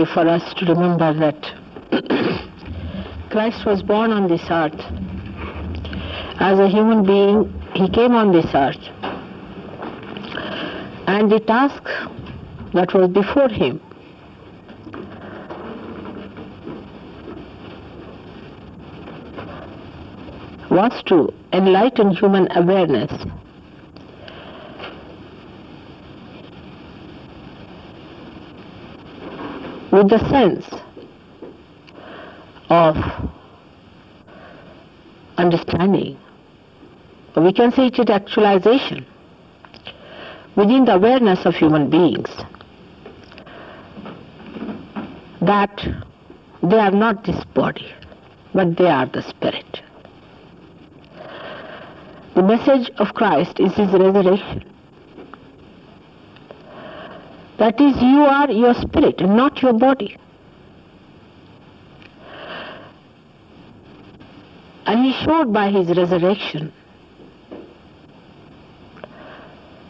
necessary for us to remember that Christ was born on this earth. As a human being, he came on this earth. And the task that was before him was to enlighten human awareness with the sense of understanding, or we can say it is actualization within the awareness of human beings, that they are not this body, but they are the spirit. The message of Christ is his resurrection. That is, you are your spirit and not your body. And he showed by his resurrection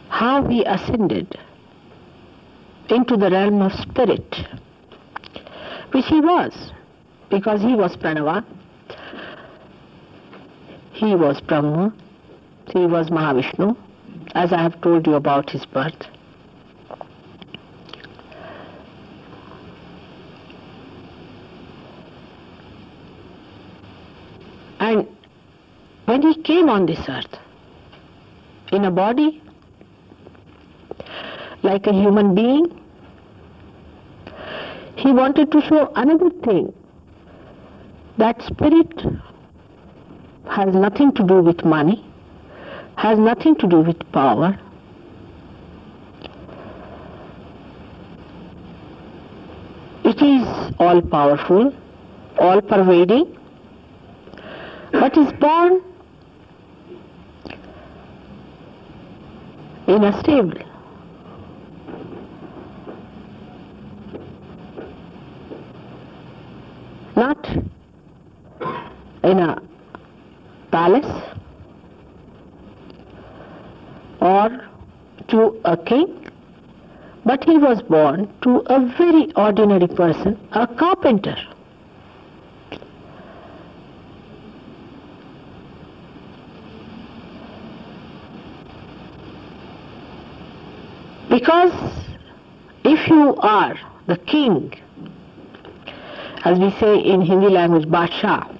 how he ascended into the realm of spirit, which he was, because he was Pranava, he was Brahma, he was Mahavishnu, as I have told you about his birth. And when he came on this earth, in a body, like a human being, he wanted to show another thing, that spirit has nothing to do with money, has nothing to do with power. It is all powerful, all pervading, but is born in a stable. Not in a palace or to a king, but he was born to a very ordinary person, a carpenter. Because if you are the king, as we say in Hindi language, Badshah,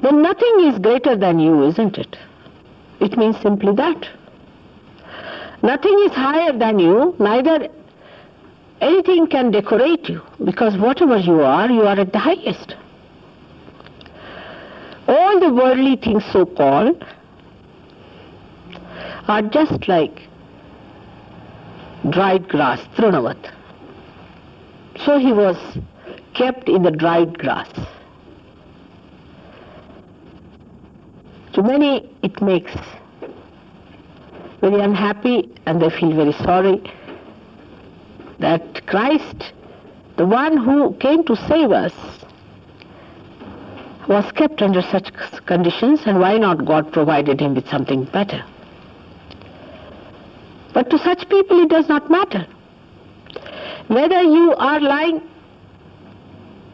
then nothing is greater than you, isn't it? It means simply that. Nothing is higher than you, neither anything can decorate you, because whatever you are at the highest. All the worldly things so-called are just like dried grass, Trinavat. So he was kept in the dried grass. To many it makes very unhappy, and they feel very sorry that Christ, the one who came to save us, was kept under such conditions, and why not God provided him with something better? But to such people it does not matter whether you are lying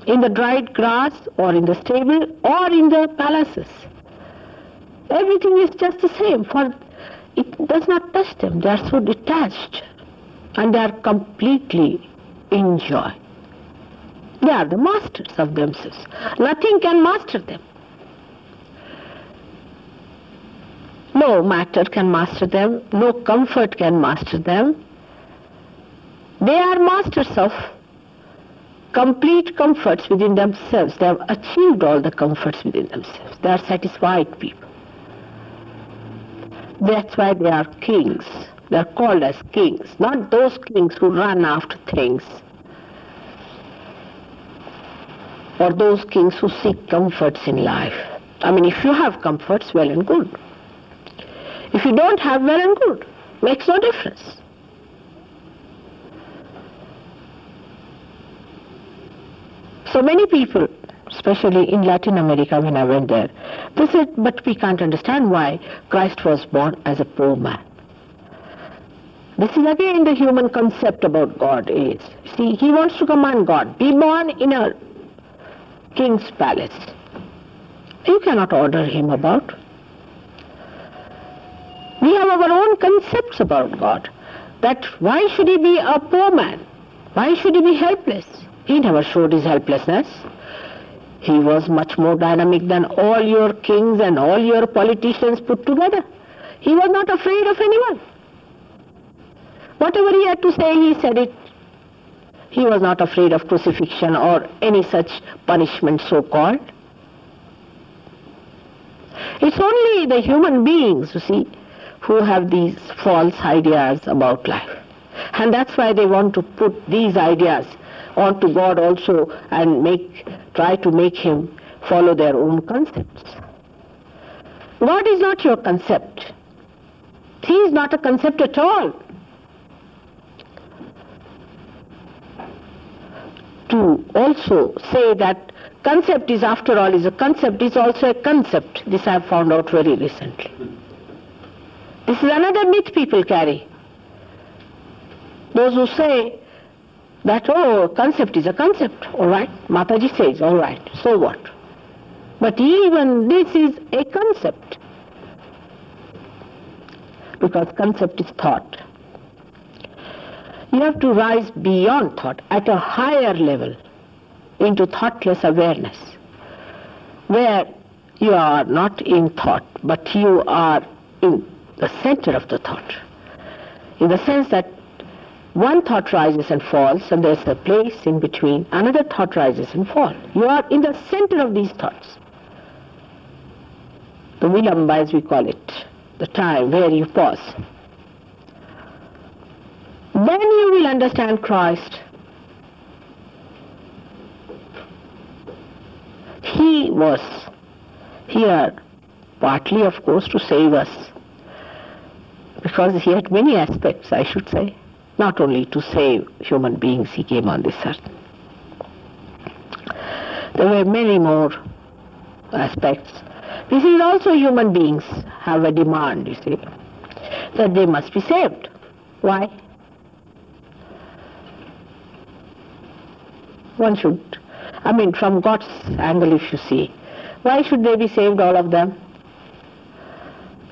in the dried grass or in the stable or in the palaces. Everything is just the same, for it does not touch them. They are so detached and they are completely in joy. They are the masters of themselves. Nothing can master them. No matter can master them, no comfort can master them. They are masters of complete comforts within themselves. They have achieved all the comforts within themselves. They are satisfied people. That's why they are kings. They are called as kings, not those kings who run after things, or those kings who seek comforts in life. I mean, if you have comforts, well and good. If you don't have, well and good. Makes no difference. So many people, especially in Latin America when I went there, they said, but we can't understand why Christ was born as a poor man. This is again the human concept about God is. See, he wants to command God, be born in a king's palace. You cannot order him about. We have our own concepts about God. That why should he be a poor man? Why should he be helpless? He never showed his helplessness. He was much more dynamic than all your kings and all your politicians put together. He was not afraid of anyone. Whatever he had to say, he said it. He was not afraid of crucifixion or any such punishment so-called. It's only the human beings, you see, who have these false ideas about life. And that's why they want to put these ideas onto God also and try to make him follow their own concepts. God is not your concept. He is not a concept at all. To also say that concept is after all is a concept is also a concept. This I have found out very recently. This is another myth people carry. Those who say that, oh, concept is a concept, all right. Mataji says, all right, so what? But even this is a concept. Because concept is thought. You have to rise beyond thought, at a higher level, into thoughtless awareness, where you are not in thought, but you are in the center of the thought, in the sense that one thought rises and falls, and there's a place in between, another thought rises and falls. You are in the center of these thoughts. The vilamba, as we call it, the time where you pause. Then you will understand Christ. He was here, partly of course to save us, because he had many aspects, I should say. Not only to save human beings, he came on this earth. There were many more aspects. This is also human beings have a demand, you see, that they must be saved. Why? One should, from God's angle if you see, why should they be saved, all of them?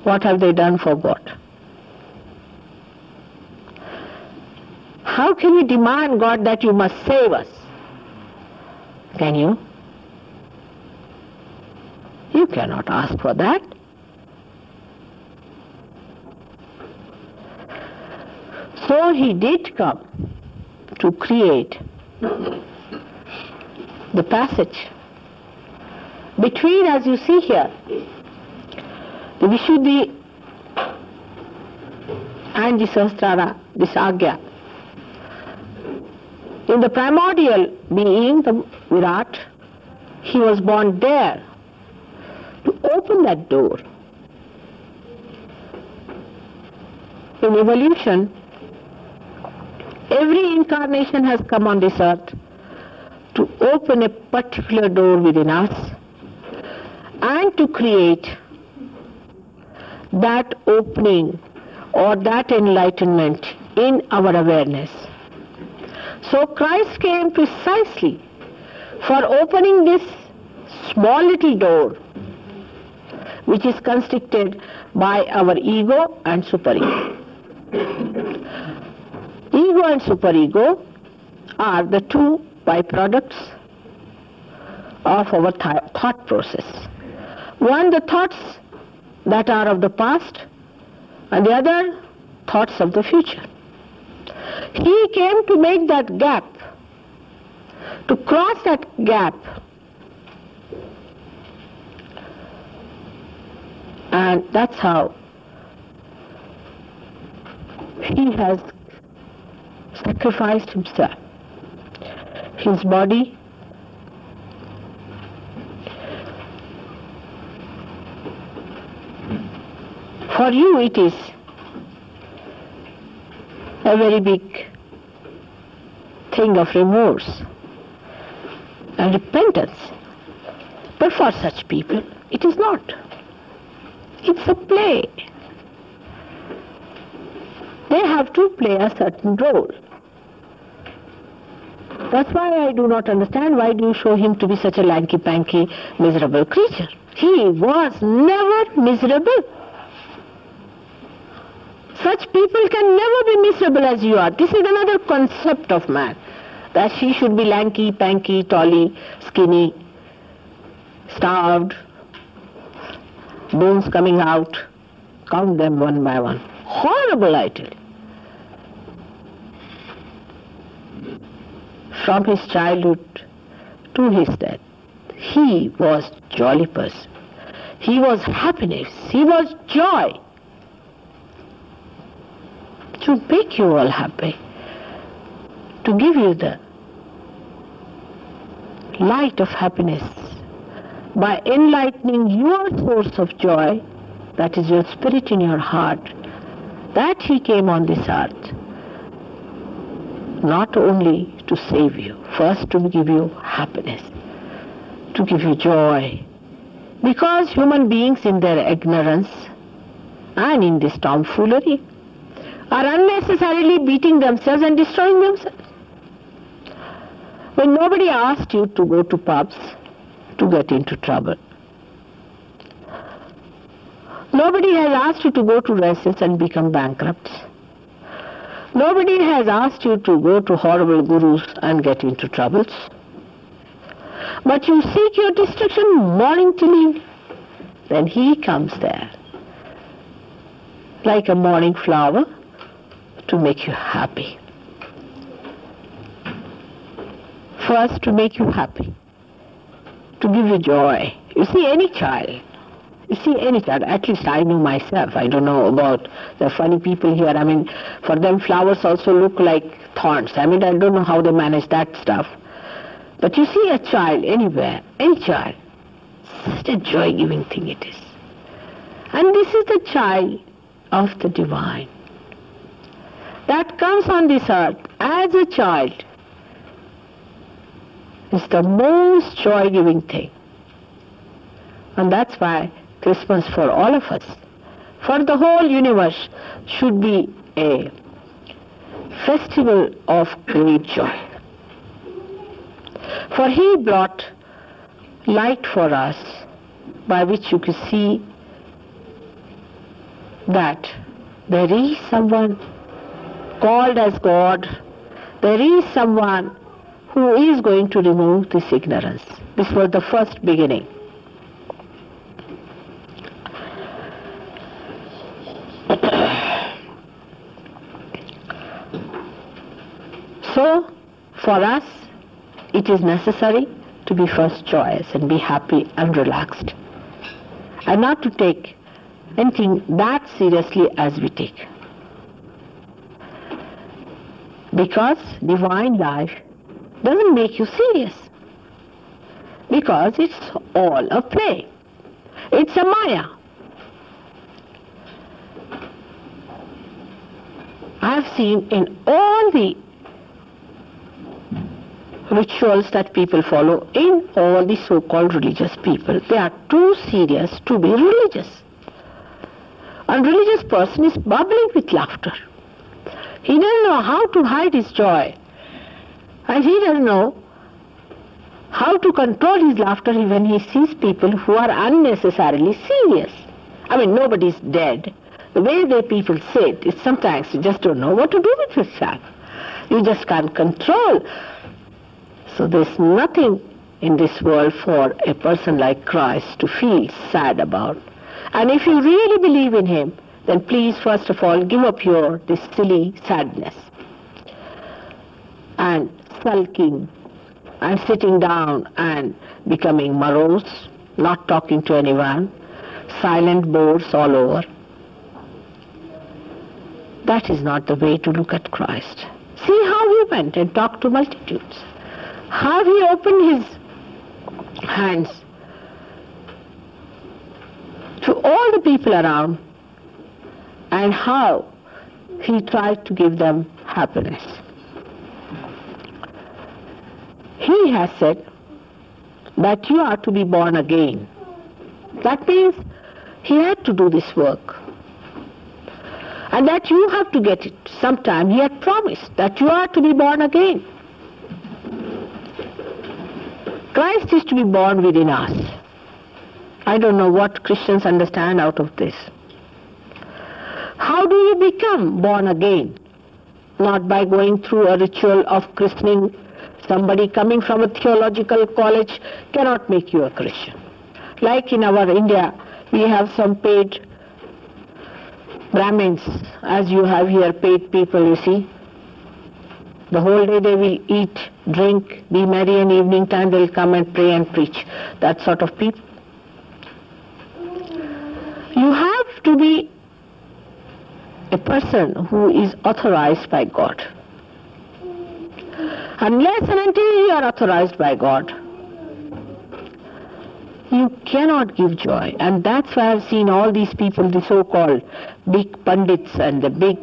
What have they done for God? How can you demand, God, that you must save us? Can you? You cannot ask for that. So he did come to create the passage between, as you see here, the Vishuddhi and the Sahasrara, this Agya. In the primordial being, the Virat, he was born there to open that door. In evolution, every incarnation has come on this earth to open a particular door within us and to create that opening or that enlightenment in our awareness. So Christ came precisely for opening this small little door which is constricted by our ego and superego. Ego and superego are the two byproducts of our thought process. One, the thoughts that are of the past, and the other, thoughts of the future. He came to make that gap, to cross that gap, and that's how he has sacrificed himself, his body, for you it is a very big thing of remorse and repentance. But for such people, it is not. It's a play. they have to play a certain role. That's why I do not understand why do you show him to be such a lanky-panky, miserable creature. He was never miserable. Such people can never be miserable as you are. This is another concept of man, that he should be lanky, panky, tally, skinny, starved, bones coming out. Count them one by one. Horrible, I tell you. From his childhood to his death, he was jolly person. He was happiness. He was joy. To make you all happy, to give you the light of happiness by enlightening your source of joy, that is your spirit in your heart, that he came on this earth, not only to save you, first to give you happiness, to give you joy. Because human beings in their ignorance and in this tomfoolery are unnecessarily beating themselves and destroying themselves. When nobody asked you to go to pubs to get into trouble, nobody has asked you to go to races and become bankrupt. Nobody has asked you to go to horrible gurus and get into troubles. But you seek your destruction morning till evening. Then he comes there, like a morning flower, to make you happy. First, to make you happy, to give you joy. You see, any child, at least I know myself, I don't know about the funny people here. I mean, for them flowers also look like thorns. I mean, I don't know how they manage that stuff. But you see a child anywhere, any child, such a joy-giving thing it is. And this is the child of the divine that comes on this earth as a child. It's the most joy-giving thing. And that's why Christmas for all of us, for the whole universe, should be a festival of great joy. For he brought light for us, by which you can see that there is someone called as God, there is someone who is going to remove this ignorance. This was the first beginning. So, for us, it is necessary to be first joyous and be happy and relaxed, and not to take anything that seriously as we take. Because divine life doesn't make you serious, because it's all a play. It's a maya. I have seen in all the rituals that people follow, in all the so-called religious people, they are too serious to be religious. A religious person is bubbling with laughter. He doesn't know how to hide his joy, and he doesn't know how to control his laughter when he sees people who are unnecessarily serious. I mean, nobody's dead. The way the people sit, it's sometimes you just don't know what to do with yourself. You just can't control. So there's nothing in this world for a person like Christ to feel sad about. And if you really believe in him, then please first of all give up this silly sadness and sulking and sitting down and becoming morose, not talking to anyone, silent bores all over. That is not the way to look at Christ. See how he went and talked to multitudes. How he opened his hands to all the people around, and how he tried to give them happiness. He has said that you are to be born again. That means he had to do this work. And that you have to get it sometime. He had promised that you are to be born again. Christ is to be born within us. I don't know what Christians understand out of this. How do you become born again? Not by going through a ritual of christening. Somebody coming from a theological college cannot make you a Christian. Like in our India, we have some paid Brahmins, as you have here paid people, you see. The whole day they will eat, drink, be merry, and evening time they will come and pray and preach. That sort of people. You have to be a person who is authorized by God. Unless and until you are authorized by God, you cannot give joy. And that's why I've seen all these people, the so-called big pundits and the big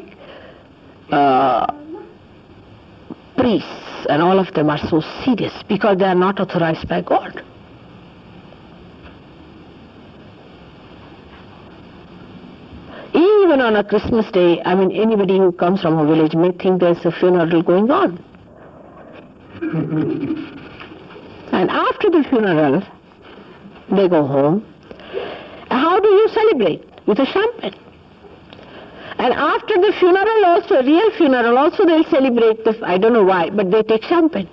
priests, and all of them are so serious because they are not authorized by God. Even on a Christmas day, I mean, anybody who comes from a village may think there's a funeral going on. And after the funeral, they go home. How do you celebrate? With a champagne. And after the funeral also, real funeral also, they'll celebrate, I don't know why, but they take champagne.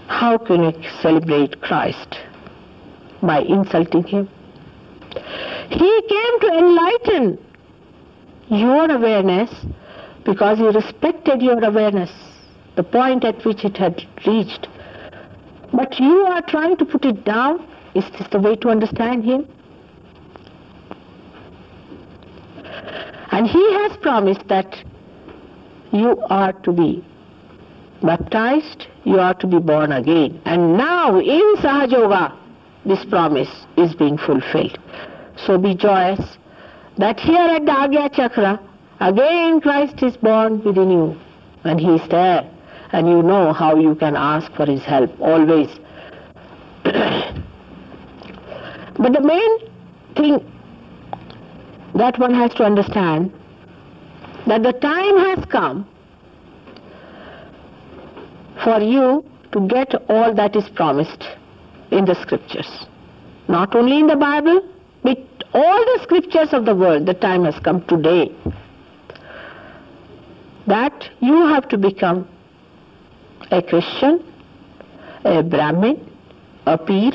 How can you celebrate Christ? By insulting Him. He came to enlighten your awareness because He respected your awareness, the point at which it had reached. But you are trying to put it down. Is this the way to understand Him? And He has promised that you are to be baptized, you are to be born again. And now in Sahaja Yoga, this promise is being fulfilled. So be joyous that here at the Agya Chakra, again Christ is born within you. And He is there. And you know how you can ask for His help, always. But the main thing that one has to understand, that the time has come for you to get all that is promised in the scriptures. Not only in the Bible, but all the scriptures of the world. The time has come today that you have to become a Christian, a Brahmin, a Peer,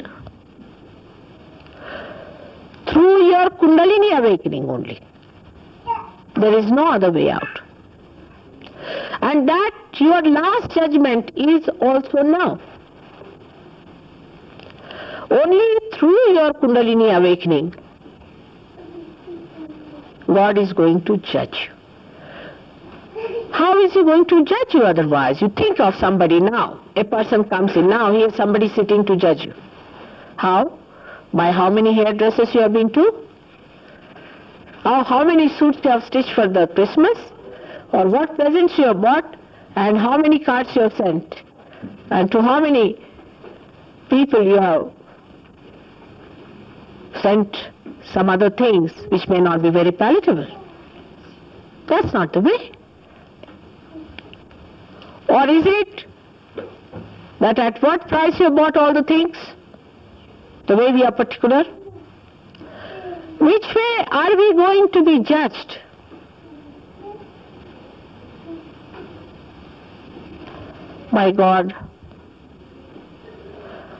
through your Kundalini awakening only. There is no other way out. And that your last judgment is also now. Only through your Kundalini awakening, God is going to judge you. How is He going to judge you otherwise? You think of somebody now. A person comes in now, here somebody sitting to judge you. How? By how many hairdressers you have been to? How many suits you have stitched for the Christmas? Or what presents you have bought? And how many cards you have sent? And to how many people you have sent some other things which may not be very palatable. That's not the way. Or is it that at what price you have bought all the things? The way we are particular? Which way are we going to be judged? By God.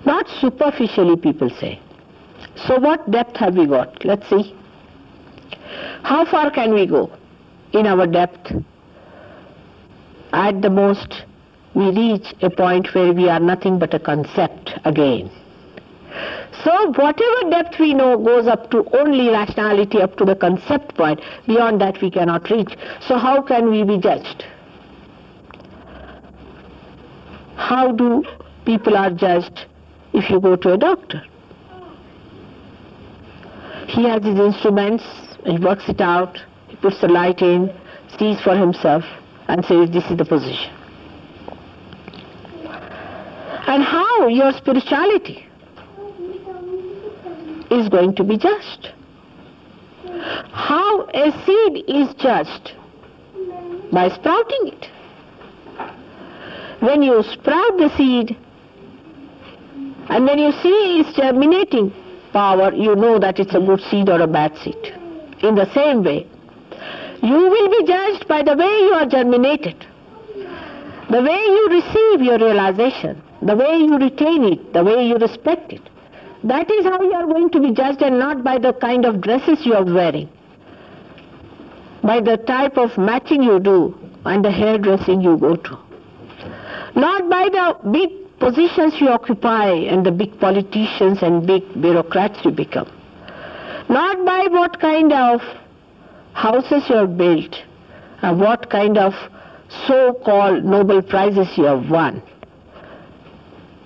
Not superficially, people say. So what depth have we got? Let's see. How far can we go in our depth? At the most, we reach a point where we are nothing but a concept again. So whatever depth we know goes up to only rationality, up to the concept point. Beyond that we cannot reach. So how can we be judged? How do people are judged if you go to a doctor? He has his instruments, he works it out, he puts the light in, sees for himself and says this is the position. And how your spirituality? is going to be judged. How a seed is judged? By sprouting it. When you sprout the seed, and when you see its germinating power, you know that it's a good seed or a bad seed. In the same way, you will be judged by the way you are germinated, the way you receive your realization, the way you retain it, the way you respect it. That is how you are going to be judged, and not by the kind of dresses you are wearing, by the type of matching you do and the hairdressing you go to, not by the big positions you occupy and the big politicians and big bureaucrats you become, not by what kind of houses you have built and what kind of so-called Nobel Prizes you have won.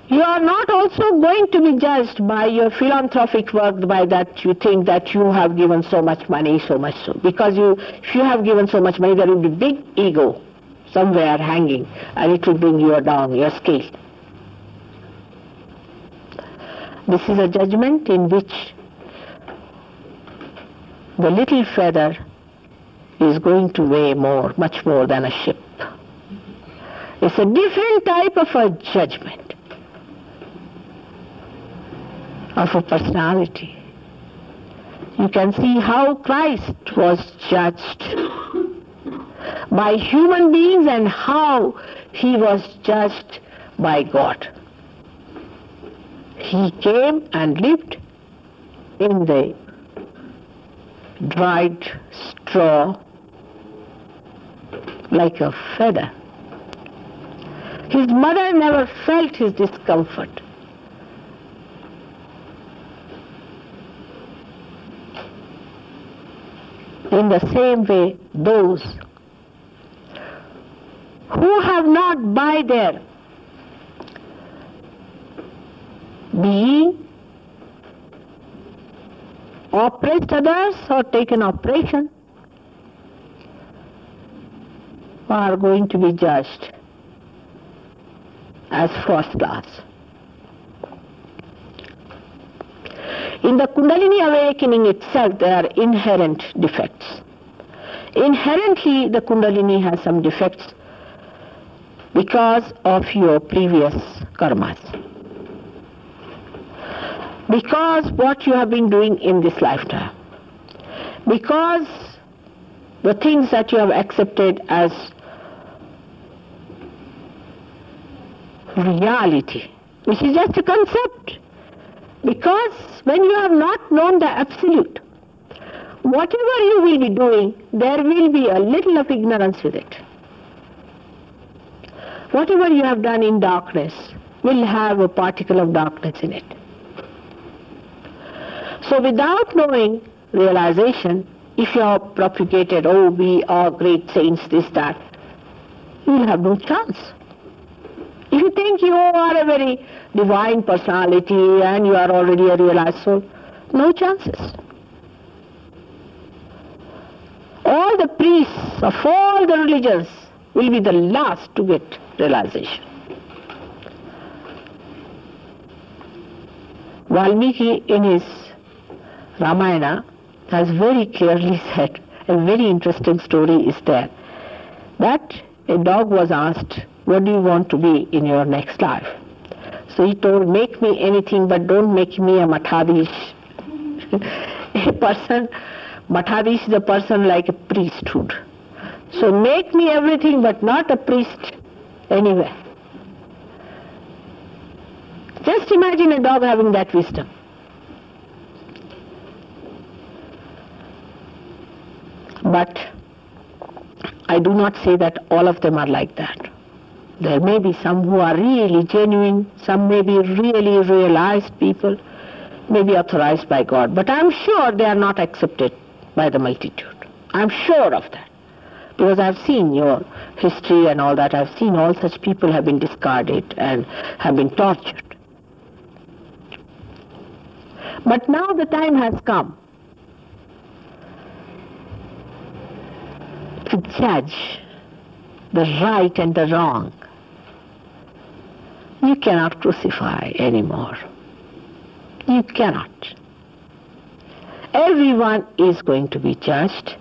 You are not also going to be judged by your philanthropic work, by that you think that you have given so much money, so much so. Because if you have given so much money, there will be big ego somewhere hanging, and it will bring you down, your scale. This is a judgment in which the little feather is going to weigh more, much more than a ship. It's a different type of a judgment of a personality. You can see how Christ was judged by human beings and how he was judged by God. He came and lived in the dried straw like a feather. His mother never felt his discomfort. In the same way, those who have not by their being oppressed others or taken oppression are going to be judged as first class. In the Kundalini awakening itself, there are inherent defects. Inherently, the Kundalini has some defects because of your previous karmas. Because what you have been doing in this lifetime. Because the things that you have accepted as reality, which is just a concept. Because when you have not known the absolute, whatever you will be doing, there will be a little of ignorance with it. Whatever you have done in darkness will have a particle of darkness in it. So without knowing realization, if you are propagated, oh, we are great saints, this, that, you will have no chance. If you think you are a very divine personality and you are already a realized soul, no chances. All the priests of all the religions will be the last to get realization. Valmiki in his Ramayana has very clearly said, a very interesting story is there, that a dog was asked, what do you want to be in your next life? So he told, make me anything but don't make me a Mataji. A person, Mataji is a person like a priesthood. So make me everything but not a priest anywhere. Just imagine a dog having that wisdom. But I do not say that all of them are like that. There may be some who are really genuine, some may be really realized people, may be authorized by God. But I'm sure they are not accepted by the multitude. I'm sure of that. Because I've seen your history and all that. I've seen all such people have been discarded and have been tortured. But now the time has come to judge the right and the wrong. You cannot crucify anymore. You cannot. Everyone is going to be judged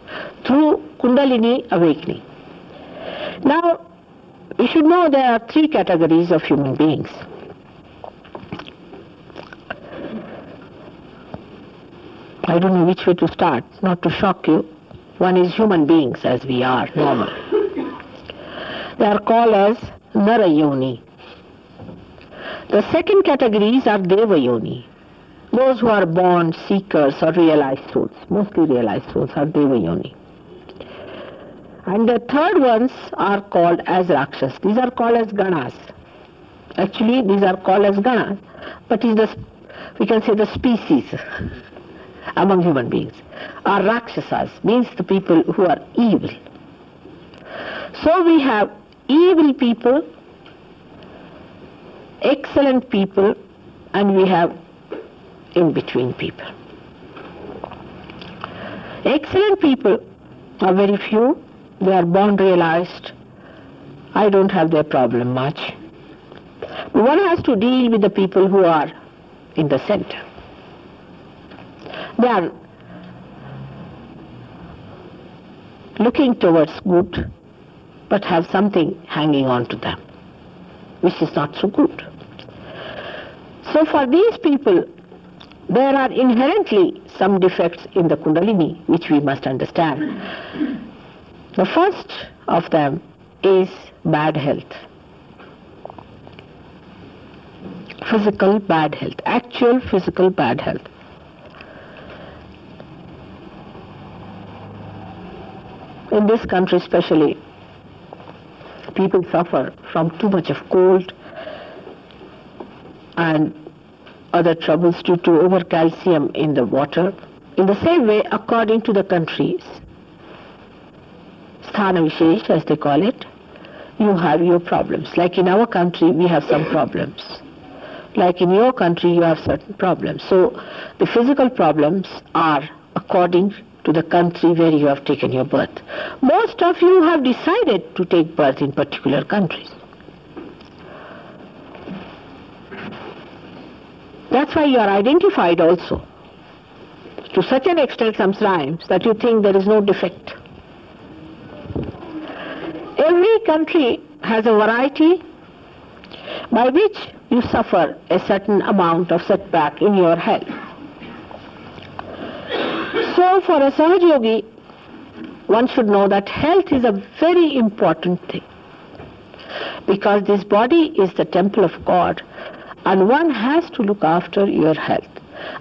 through Kundalini awakening. Now, you should know there are 3 categories of human beings. I don't know which way to start, not to shock you. One is human beings as we are, normal. They are called as Narayoni. The second categories are Devayoni. Those who are born seekers or realized souls, mostly realized souls are Devayoni. And the third ones are called as Rakshas. These are called as Ganas. Actually, these are called as Ganas, but we can say the species among human beings. Are Rakshasas, means the people who are evil. So we have evil people, excellent people, and we have in-between people. Excellent people are very few. They are born realized. I don't have their problem much. But one has to deal with the people who are in the center. They are looking towards good, but have something hanging on to them, which is not so good. So for these people, there are inherently some defects in the Kundalini, which we must understand. The first of them is bad health. Physical bad health, actual physical bad health. In this country especially, people suffer from too much of cold and other troubles due to over-calcium in the water. In the same way, according to the countries, Sthana Vishesh as they call it, you have your problems. Like in our country, we have some problems. Like in your country, you have certain problems. So the physical problems are according to the country where you have taken your birth. Most of you have decided to take birth in particular countries. That's why you are identified also, to such an extent sometimes that you think there is no defect. Every country has a variety by which you suffer a certain amount of setback in your health. So for a Sahaja Yogi, one should know that health is a very important thing, because this body is the temple of God, and one has to look after your health.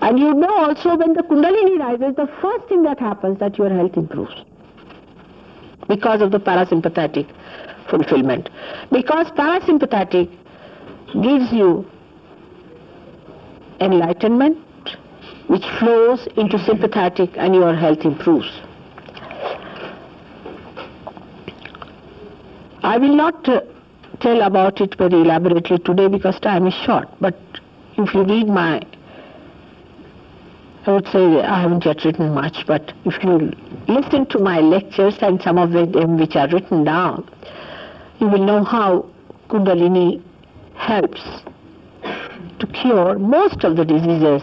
And you know also, when the Kundalini rises, the first thing that happens is that your health improves because of the parasympathetic fulfillment. Because parasympathetic gives you enlightenment, which flows into sympathetic, and your health improves. I will not tell about it very elaborately today because time is short, but if you read I would say I haven't yet written much, but if you listen to my lectures and some of them which are written down, you will know how Kundalini helps to cure most of the diseases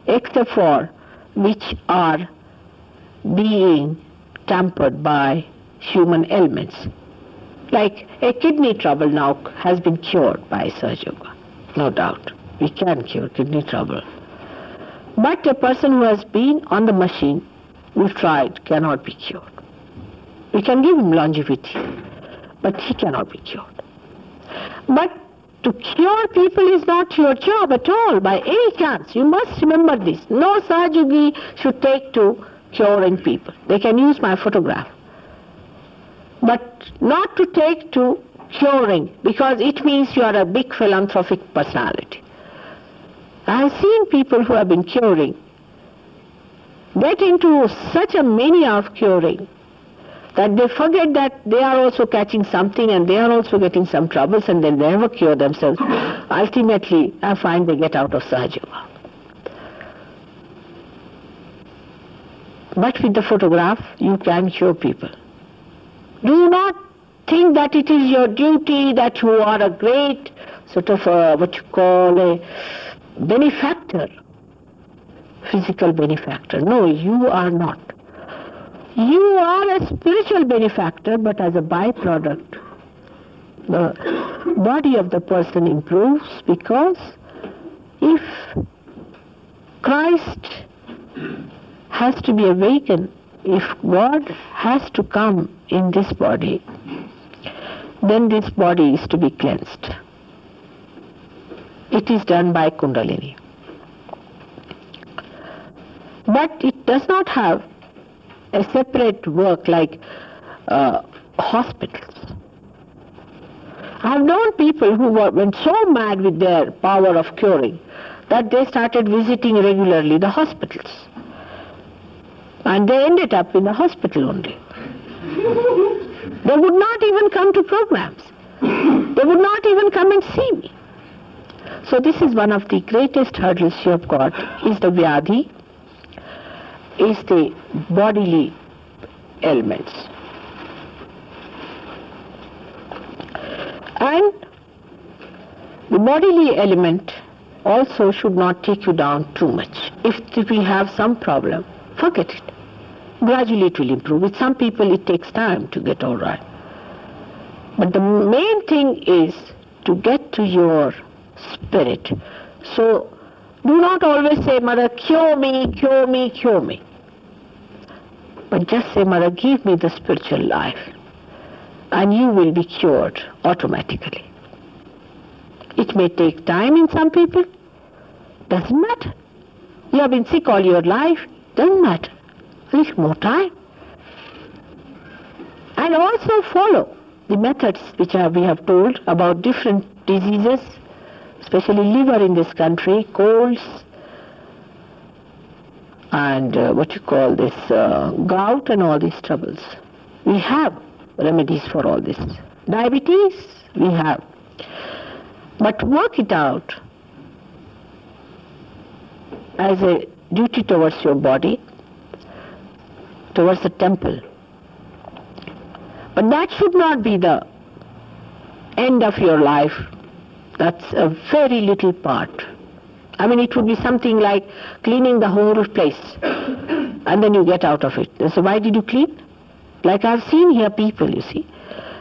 except for which are being tampered by human ailments. Like a kidney trouble now has been cured by Sahaja Yoga, no doubt. We can cure kidney trouble. But a person who has been on the machine, we've tried, cannot be cured. We can give him longevity, but he cannot be cured. But to cure people is not your job at all, by any chance. You must remember this. No Sahaja Yogi should take to curing people. They can use my photograph, but not to take to curing, because it means you are a big philanthropic personality. I have seen people who have been curing get into such a mania of curing that they forget that they are also catching something and they are also getting some troubles, and they never cure themselves. Ultimately, I find they get out of Sahaja Yoga. But with the photograph, you can cure people. Do not think that it is your duty, that you are a great sort of what you call a benefactor. physical benefactor. No, you are not. You are a spiritual benefactor, but as a byproduct, the body of the person improves, because if Christ has to be awakened, if God has to come in this body, then this body is to be cleansed. It is done by Kundalini. But it does not have a separate work like hospitals. I have known people who went so mad with their power of curing that they started visiting regularly the hospitals. And they ended up in the hospital only. They would not even come to programs. They would not even come and see me. So this is one of the greatest hurdles you have got, is the vyadhi, is the bodily ailments. And the bodily element also should not take you down too much. If we have some problem, forget it. Gradually it will improve. With some people it takes time to get all right. But the main thing is to get to your spirit. So do not always say, Mother, cure me, cure me, cure me. But just say, Mother, give me the spiritual life, and you will be cured automatically. It may take time in some people, doesn't matter. You have been sick all your life, doesn't matter. A little more time. And also follow the methods which we have told about different diseases, especially liver in this country, colds, and gout and all these troubles. We have remedies for all this. Diabetes, we have. But work it out as a duty towards your body, towards the temple. But that should not be the end of your life. That's a very little part. I mean, it would be something like cleaning the whole place and then you get out of it. So why did you clean? Like I've seen here people, you see.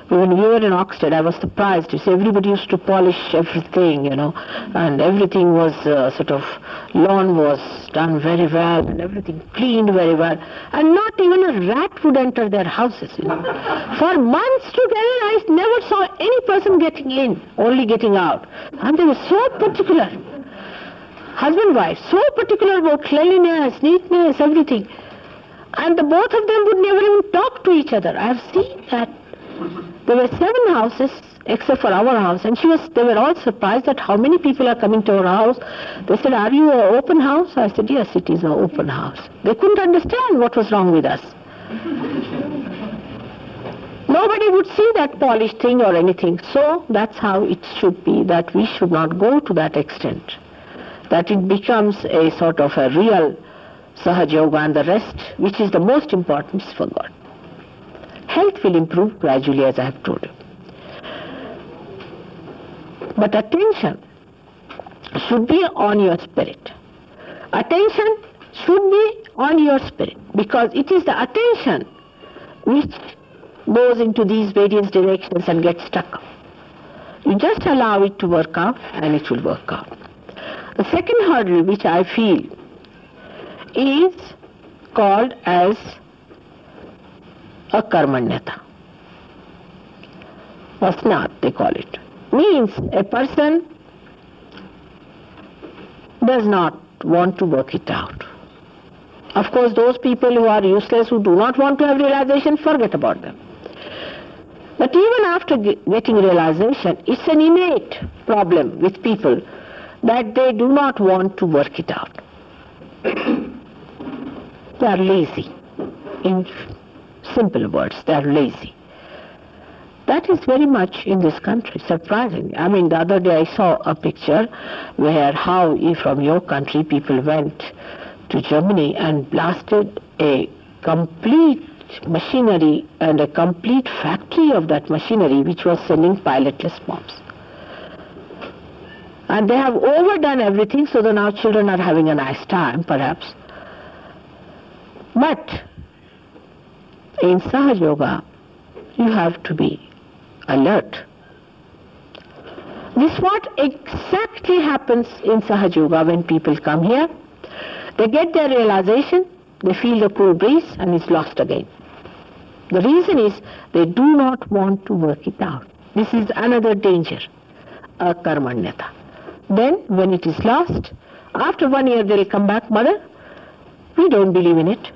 When we were in Oxford, I was surprised. You see, everybody used to polish everything, and everything was lawn was done very well, and everything cleaned very well, and not even a rat would enter their houses. For months together, I never saw any person getting in, only getting out. And they were so particular. Husband, wife, so particular about cleanliness, neatness, everything. And the both of them would never even talk to each other. I have seen that. There were 7 houses except for our house, and they were all surprised that how many people are coming to our house. They said, are you an open house? I said, yes, it is an open house. They couldn't understand what was wrong with us. Nobody would see that polished thing or anything. So that's how it should be, that we should not go to that extent, that it becomes a sort of a real Sahaja Yoga, and the rest, which is the most important, is for God. Health will improve gradually, as I have told you. But attention should be on your spirit. Attention should be on your spirit, because it is the attention which goes into these various directions and gets stuck. You just allow it to work out, and it will work out. The second hurdle, which I feel, is called as a karmanyata. Vasnat, they call it. Means a person does not want to work it out. Of course, those people who are useless, who do not want to have realization, forget about them. But even after getting realization, it's an innate problem with people that they do not want to work it out. They are lazy. In simple words, they are lazy. That is very much in this country, surprisingly. I mean, the other day I saw a picture where how from your country people went to Germany and blasted a complete machinery and a complete factory of that machinery which was sending pilotless bombs. And they have overdone everything, so that now children are having a nice time, perhaps. But in Sahaja Yoga, you have to be alert. This is what exactly happens in Sahaja Yoga when people come here. They get their realization, they feel the cool breeze, and it's lost again. The reason is they do not want to work it out. This is another danger, akarmanyata. Then when it is lost, after 1 year they will come back, Mother, we don't believe in it,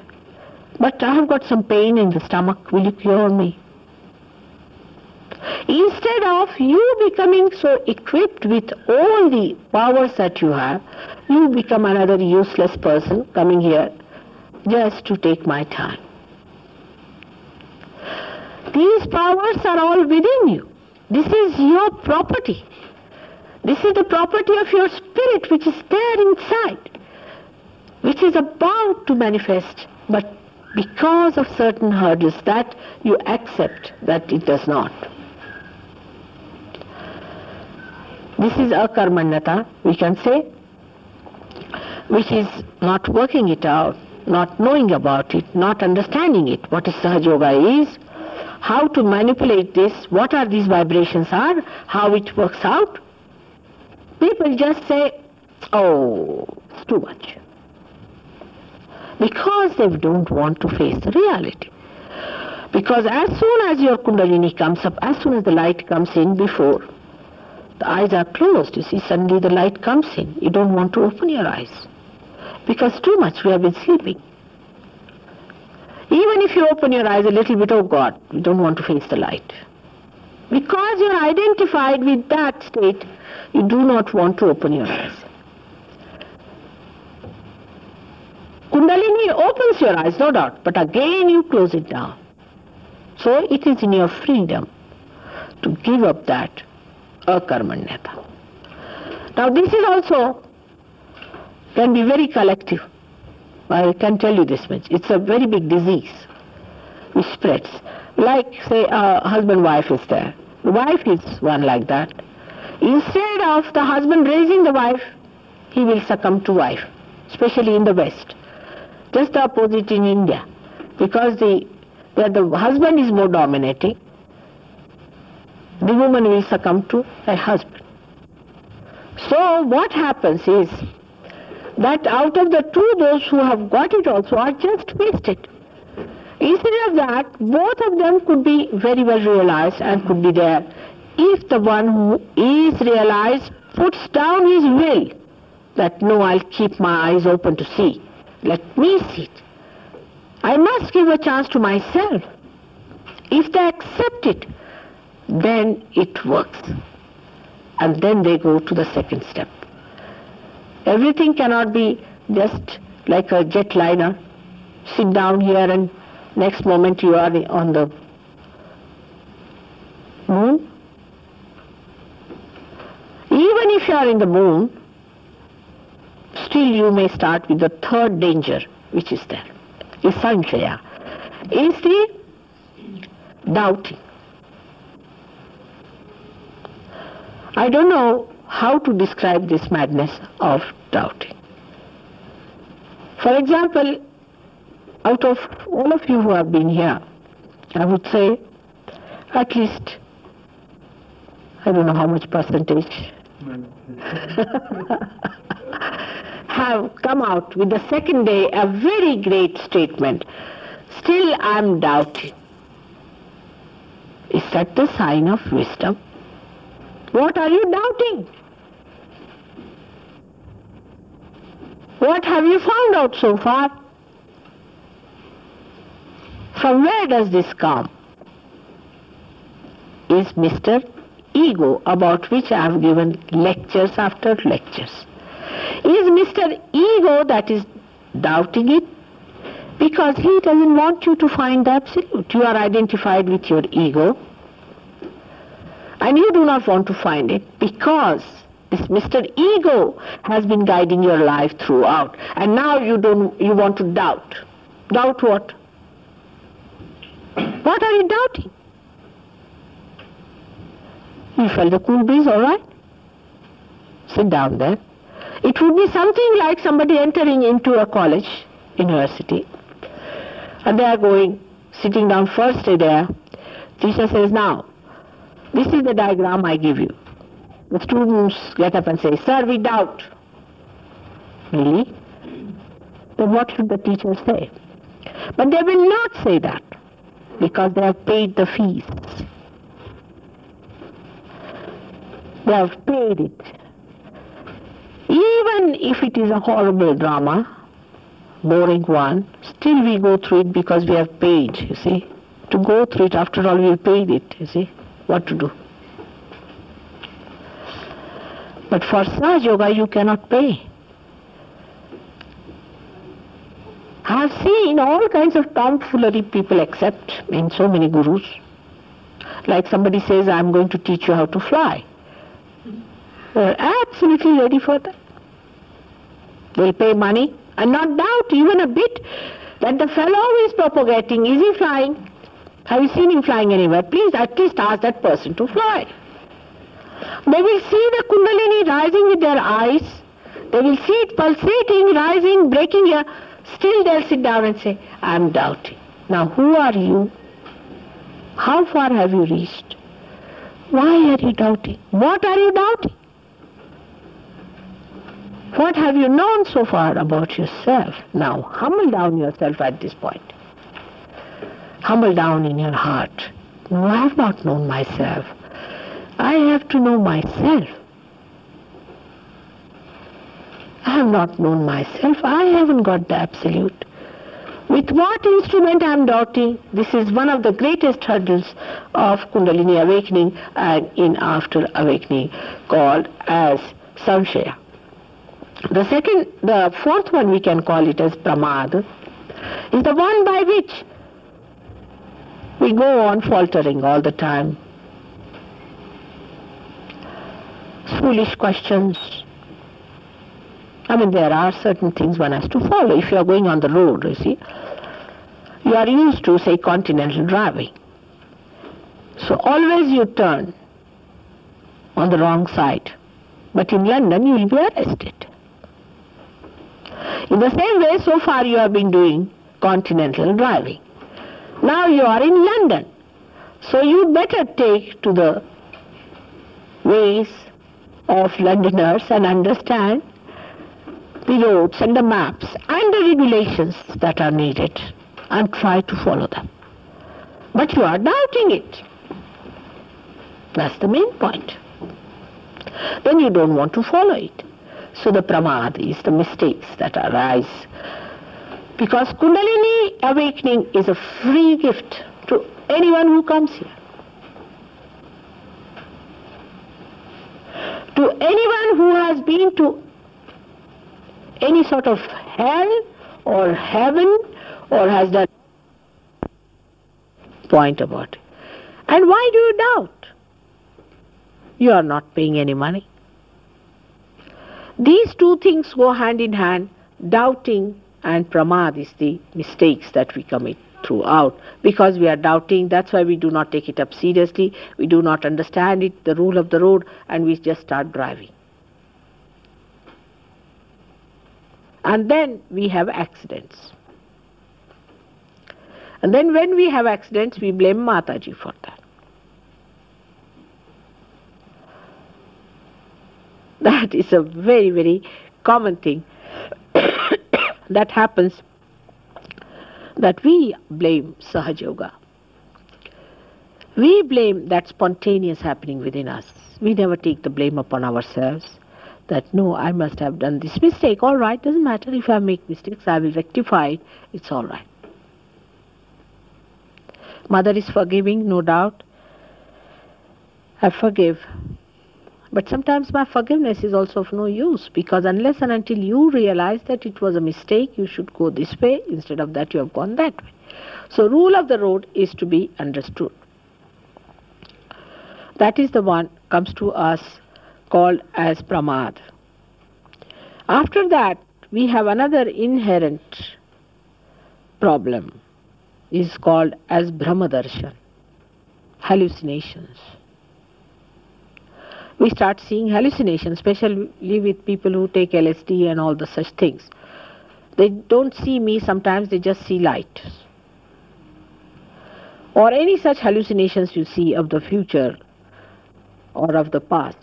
but I have got some pain in the stomach, will you cure me? Instead of you becoming so equipped with all the powers that you have, you become another useless person coming here just to take my time. These powers are all within you. This is your property. This is the property of your spirit which is there inside, which is about to manifest, but because of certain hurdles that you accept that it does not. This is akarmanyata, we can say, which is not working it out, not knowing about it, not understanding it, what is Sahaja Yoga is, how to manipulate this, what are these vibrations are, how it works out. People just say, oh, it's too much. Because they don't want to face the reality. Because as soon as your Kundalini comes up, as soon as the light comes in, before the eyes are closed, you see, suddenly the light comes in. You don't want to open your eyes. Because too much we have been sleeping. Even if you open your eyes a little bit, oh God, you don't want to face the light. Because you are identified with that state, you do not want to open your eyes. Kundalini opens your eyes, no doubt, but again you close it down. So it is in your freedom to give up that akarmanyata. Now this is also, can be very collective. I can tell you this much. It's a very big disease which spreads. Like, say, a husband-wife is there. The wife is one like that. Instead of the husband raising the wife, he will succumb to wife, especially in the West. Just the opposite in India. Because where the husband is more dominating, the woman will succumb to her husband. So what happens is that out of the two, those who have got it also are just wasted. Instead of that, both of them could be very well realized and could be there if the one who is realized puts down his will that no, I'll keep my eyes open to see. Let me see it. I must give a chance to myself. If they accept it, then it works. And then they go to the second step. Everything cannot be just like a jetliner. Sit down here and next moment you are on the moon. Even if you are in the moon, still you may start with the third danger which is there. Is sanshaya. Is the doubting. I don't know how to describe this madness of doubting. For example, out of all of you who have been here, I would say at least, I don't know how much percentage, have come out with the second day a very great statement. Still I am doubting. Is that the sign of wisdom? What are you doubting? What have you found out so far? From where does this come? Is Mr. Ego, about which I have given lectures after lectures. Is Mr. Ego that is doubting it? Because he doesn't want you to find the absolute. You are identified with your ego. And you do not want to find it because this Mr. Ego has been guiding your life throughout. And now you want to doubt. Doubt what? What are you doubting? You felt the cool breeze, all right? sit down there. It would be something like somebody entering into a college, university, and they are going, sitting down first day there. Teacher says, now, this is the diagram I give you. The students get up and say, sir, we doubt. Really? Then what should the teacher say? But they will not say that, because they have paid the fees. They have paid it. Even if it is a horrible drama, boring one, still we go through it because we have paid, you see. To go through it, after all, we have paid it, you see. What to do? But for Sahaja Yoga, you cannot pay. I have seen all kinds of tomfoolery people accept in so many gurus. Like somebody says, I am going to teach you how to fly. They are absolutely ready for that. They will pay money and not doubt even a bit that the fellow who is propagating, is he flying? Have you seen him flying anywhere? Please at least ask that person to fly. They will see the Kundalini rising with their eyes. They will see it pulsating, rising, breaking here. Still they'll sit down and say, I am doubting. Now who are you? How far have you reached? Why are you doubting? What are you doubting? What have you known so far about yourself? Now humble down yourself at this point. Humble down in your heart. No, I have not known myself. I have to know myself. I have not known myself. I haven't got the absolute. With what instrument I am doubting? This is one of the greatest hurdles of Kundalini awakening and in after awakening, called as Samshaya. The fourth one we can call it as Pramad, is the one by which we go on faltering all the time. Foolish questions. I mean, there are certain things one has to follow. If you are going on the road, you see, you are used to, say, continental driving. So always you turn on the wrong side. But in London you will be arrested. In the same way, so far you have been doing continental driving. Now you are in London. So you better take to the ways of Londoners and understand the roads and the maps and the regulations that are needed and try to follow them. But you are doubting it. That's the main point. Then you don't want to follow it. So the pramad is the mistakes that arise. Because Kundalini awakening is a free gift to anyone who comes here. To anyone who has been to any sort of hell or heaven or has done point about it. And why do you doubt? You are not paying any money. These two things go hand in hand. Doubting and pramad is the mistakes that we commit throughout. Because we are doubting, that's why we do not take it up seriously. We do not understand it, the rule of the road, and we just start driving. And then we have accidents. And then when we have accidents, we blame Mataji for that. That is a very, very common thing that happens, that we blame Sahaja Yoga. We blame that spontaneous happening within us. We never take the blame upon ourselves. That, no, I must have done this mistake. All right, doesn't matter if I make mistakes, I will rectify it. It's all right. Mother is forgiving, no doubt. I forgive. But sometimes my forgiveness is also of no use, because unless and until you realize that it was a mistake, you should go this way, instead of that you have gone that way. So rule of the road is to be understood. That is the one comes to us called as pramad. After that, we have another inherent problem, is called as brahmadarshan, hallucinations. We start seeing hallucinations, especially with people who take LSD and all the such things. They don't see me sometimes, they just see light. Or any such hallucinations you see of the future or of the past.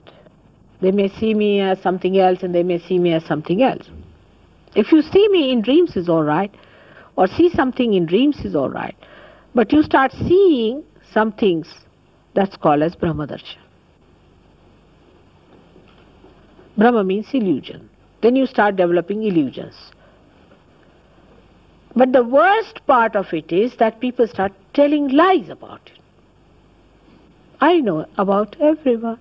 They may see me as something else and they may see me as something else. If you see me in dreams is alright, or see something in dreams is alright, but you start seeing some things, that's called as Brahmadarshan. Brahma means illusion. Then you start developing illusions. But the worst part of it is that people start telling lies about it. I know about everyone.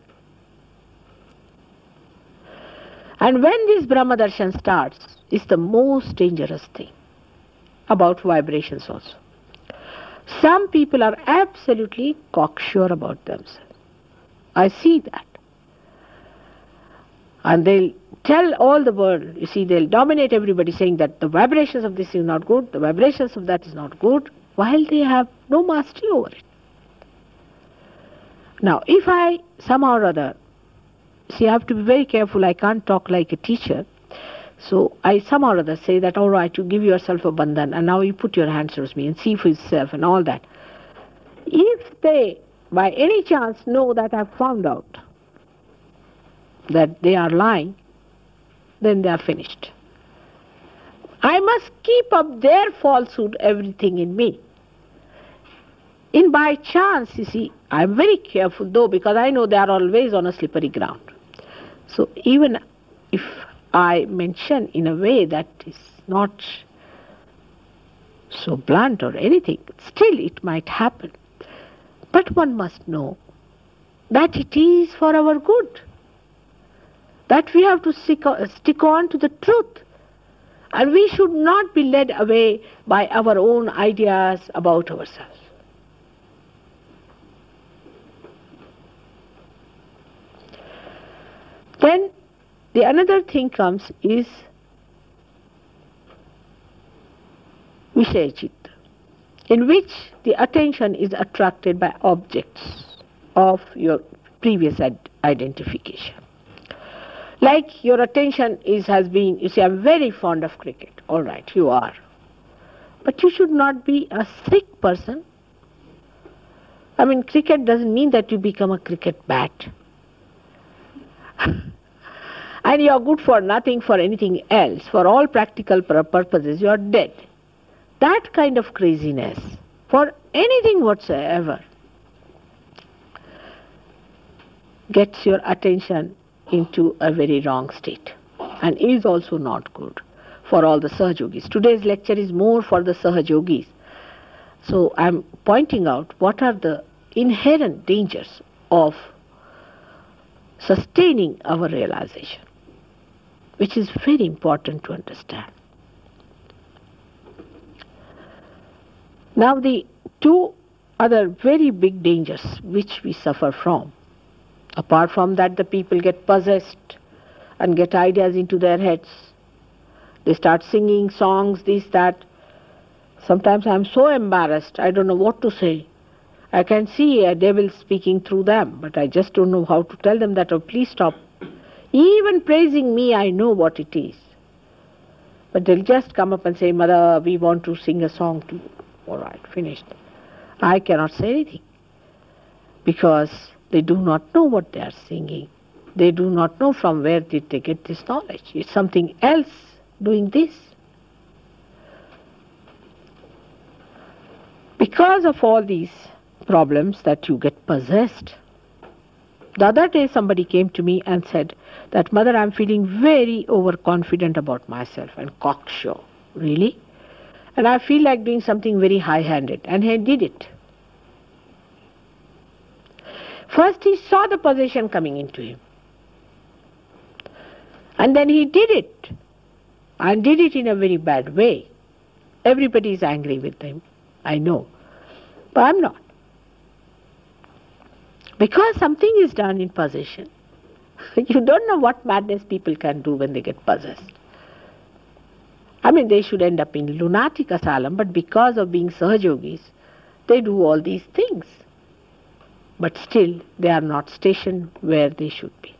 And when this Brahmadarshan starts, it's the most dangerous thing about vibrations also. Some people are absolutely cocksure about themselves. I see that. And they'll tell all the world, you see, they'll dominate everybody saying that the vibrations of this is not good, the vibrations of that is not good, while they have no mastery over it. Now, if I somehow or other, see, I have to be very careful, I can't talk like a teacher, so I somehow or other say that, all right, you give yourself a bandhan, and now you put your hands towards me and see for yourself and all that. If they, by any chance, know that I've found out that they are lying, then they are finished. I must keep up their falsehood, everything in me. In by chance, you see, I'm very careful though, because I know they are always on a slippery ground. So even if I mention in a way that is not so blunt or anything, still it might happen. But one must know that it is for our good, that we have to stick on to the truth, and we should not be led away by our own ideas about ourselves. Then the another thing comes is Vishaya Chitta, in which the attention is attracted by objects of your previous identification. Like your attention has been, you say, I'm very fond of cricket. All right, you are. But you should not be a sick person. I mean, cricket doesn't mean that you become a cricket bat. And you are good for nothing, for anything else. For all practical purposes, you are dead. That kind of craziness, for anything whatsoever, gets your attention into a very wrong state and is also not good for all the Sahajogis. Today's lecture is more for the Sahajogis. So I'm pointing out what are the inherent dangers of sustaining our realization, which is very important to understand. Now the two other very big dangers which we suffer from, apart from that the people get possessed and get ideas into their heads, they start singing songs, this, that. Sometimes I'm so embarrassed, I don't know what to say. I can see a devil speaking through them, but I just don't know how to tell them that, oh, please stop. Even praising me, I know what it is. But they'll just come up and say, Mother, we want to sing a song to you. All right, finished. I cannot say anything, because they do not know what they are singing. They do not know from where did they get this knowledge. It's something else doing this. Because of all these problems that you get possessed. The other day somebody came to me and said that, Mother, I'm feeling very overconfident about myself and cocksure. Really? And I feel like doing something very high-handed. And he did it. First he saw the possession coming into him. And then he did it. And did it in a very bad way. Everybody is angry with him, I know. But I'm not. Because something is done in possession. You don't know what madness people can do when they get possessed. I mean, they should end up in lunatic asylum, but because of being Sahajogis, they do all these things. but still they are not stationed where they should be.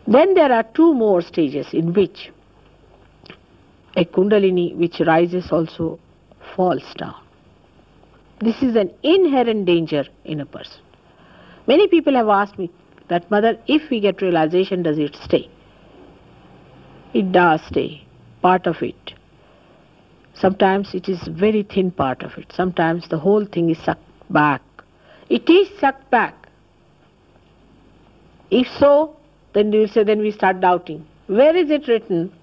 Then there are two more stages in which a Kundalini which rises also falls down. This is an inherent danger in a person. Many people have asked me that, Mother, if we get realization, does it stay? It does stay, part of it. Sometimes it is very thin part of it. Sometimes the whole thing is sucked back. It is sucked back. If so, then you will say, then we start doubting. Where is it written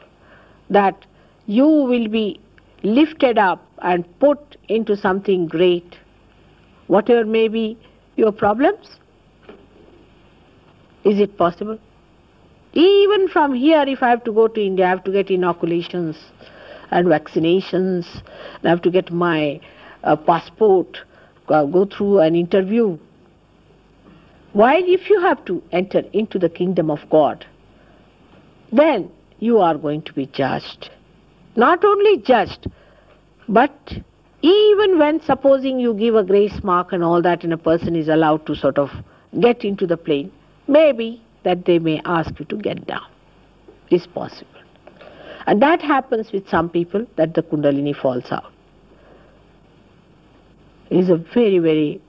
that you will be lifted up and put into something great, whatever may be your problems? Is it possible? Even from here, if I have to go to India, I have to get inoculations and vaccinations, I have to get my passport, go through an interview. While if you have to enter into the kingdom of God, then you are going to be judged. Not only judged, but even when supposing you give a grace mark and all that and a person is allowed to sort of get into the plane, maybe that they may ask you to get down. Is possible. And that happens with some people, that the Kundalini falls out. It is a very, very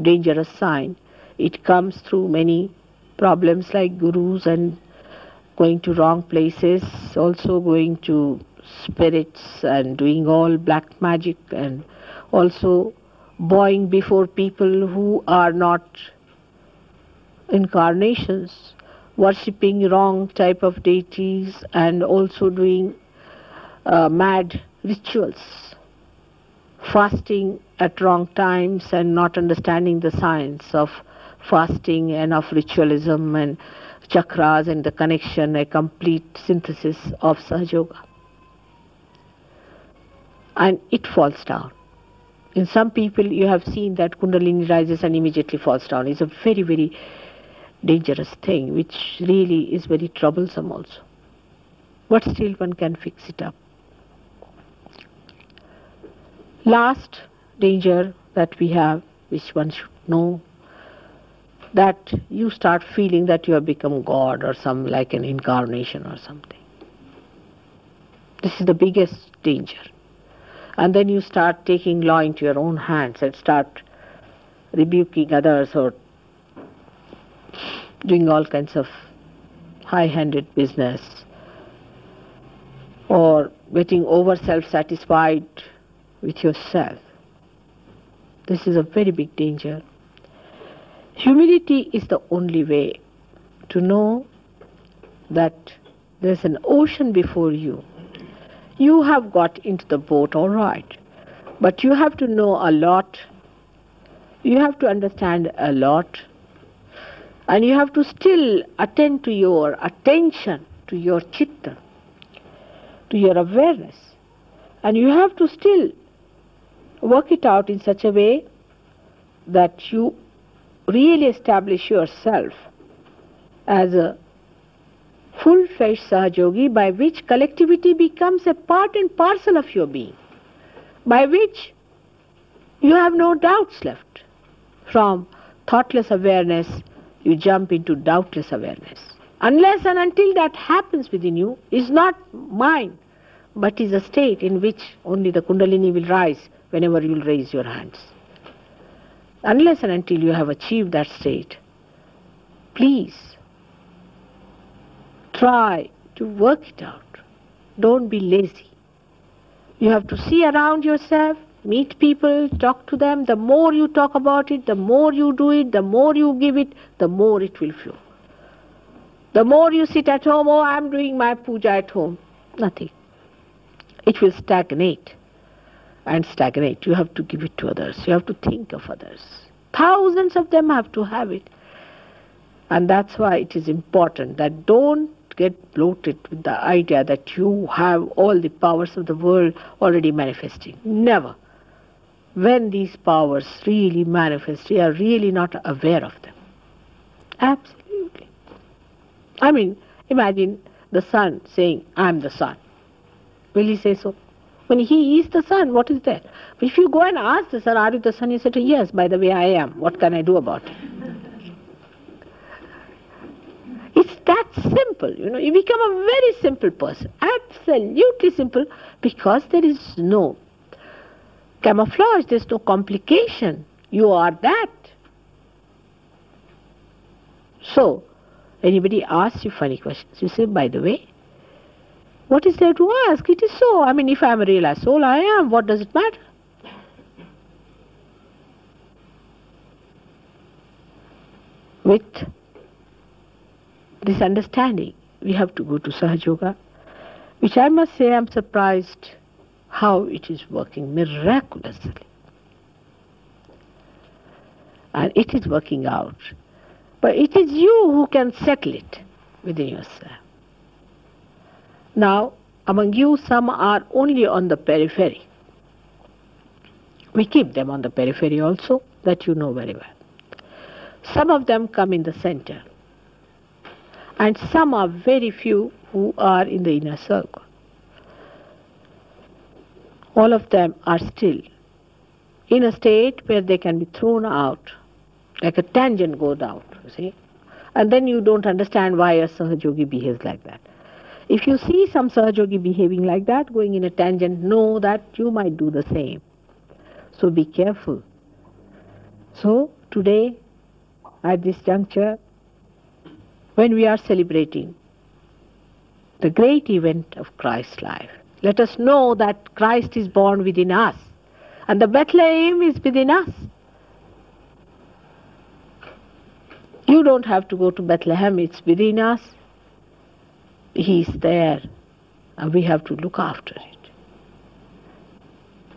dangerous sign. It comes through many problems like gurus and going to wrong places, also going to spirits and doing all black magic, and also bowing before people who are not incarnations, worshipping wrong type of deities, and also doing mad rituals, fasting at wrong times and not understanding the science of fasting and of ritualism and chakras and the connection, a complete synthesis of Sahaja Yoga. And it falls down. In some people you have seen that Kundalini rises and immediately falls down. It's a very, very dangerous thing, which really is very troublesome also. But still one can fix it up. Last danger that we have, which one should know, that you start feeling that you have become God or some like an incarnation or something. This is the biggest danger. And then you start taking law into your own hands and start rebuking others or doing all kinds of high-handed business, or getting over self-satisfied with yourself. This is a very big danger. Humility is the only way to know that there's an ocean before you. You have got into the boat, all right, but you have to know a lot, you have to understand a lot, and you have to still attend to your attention, to your chitta, to your awareness, and you have to still work it out in such a way that you really establish yourself as a full-fledged Sahajogi, by which collectivity becomes a part and parcel of your being, by which you have no doubts left. From thoughtless awareness, you jump into doubtless awareness. Unless and until that happens within you, is not mind, but is a state in which only the Kundalini will rise whenever you will raise your hands. Unless and until you have achieved that state, please try to work it out. Don't be lazy. You have to see around yourself, meet people, talk to them. The more you talk about it, the more you do it, the more you give it, the more it will flow. The more you sit at home, oh, I'm doing my puja at home. Nothing. It will stagnate. And stagnate. You have to give it to others. You have to think of others. Thousands of them have to have it. And that's why it is important that don't get bloated with the idea that you have all the powers of the world already manifesting. Never. When these powers really manifest, you are really not aware of them. Absolutely. Imagine the sun saying, I'm the sun. Will he say so? When he is the sun, what is that? But if you go and ask the sun, are you the sun? He said, yes, by the way I am. What can I do about it? It's that simple, you become a very simple person, absolutely simple, because there is no camouflage, there's no complication. You are that. So, anybody asks you funny questions, you say, by the way, what is there to ask? It is so. I mean, if I am a realized soul, I am. What does it matter? With this understanding, we have to go to Sahaja Yoga, which I must say I am surprised how it is working miraculously. And it is working out. But it is you who can settle it within yourself. Now, among you, some are only on the periphery. We keep them on the periphery also, that you know very well. Some of them come in the center. And some are very few who are in the inner circle. All of them are still in a state where they can be thrown out, like a tangent goes out, you see. And then you don't understand why a Sahaja Yogi behaves like that. If you see some Sahaja Yogi behaving like that, going in a tangent, know that you might do the same. So be careful. So today, at this juncture, when we are celebrating the great event of Christ's life, let us know that Christ is born within us, and the Bethlehem is within us. You don't have to go to Bethlehem, it's within us. He is there, and we have to look after it.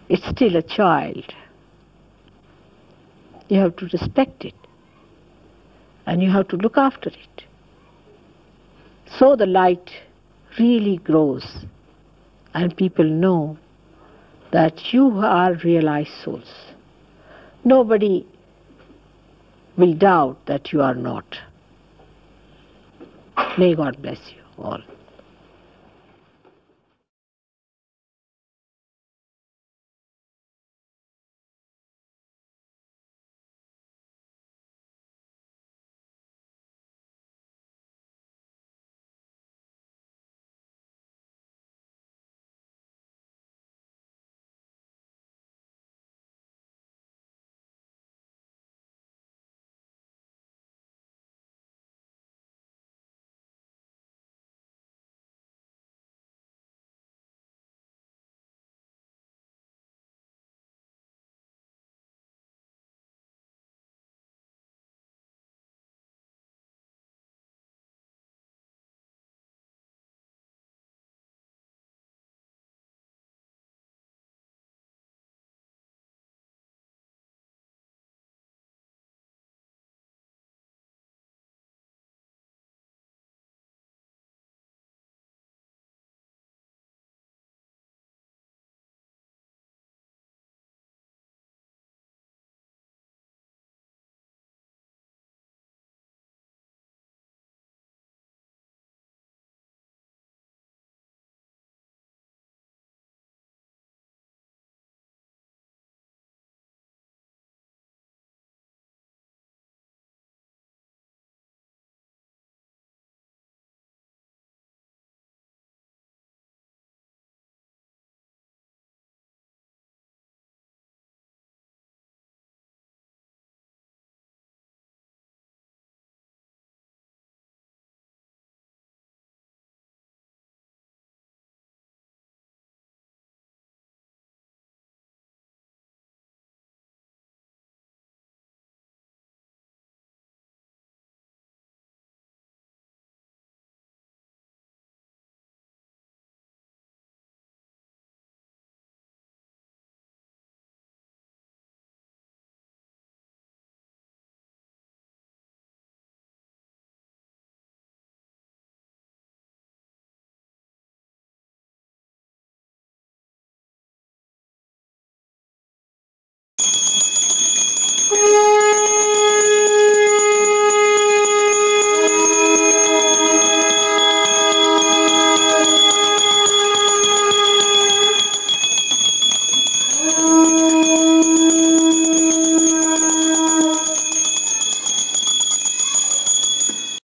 It's still a child. You have to respect it, and you have to look after it. So the light really grows, and people know that you are realized souls. Nobody will doubt that you are not. May God bless you all.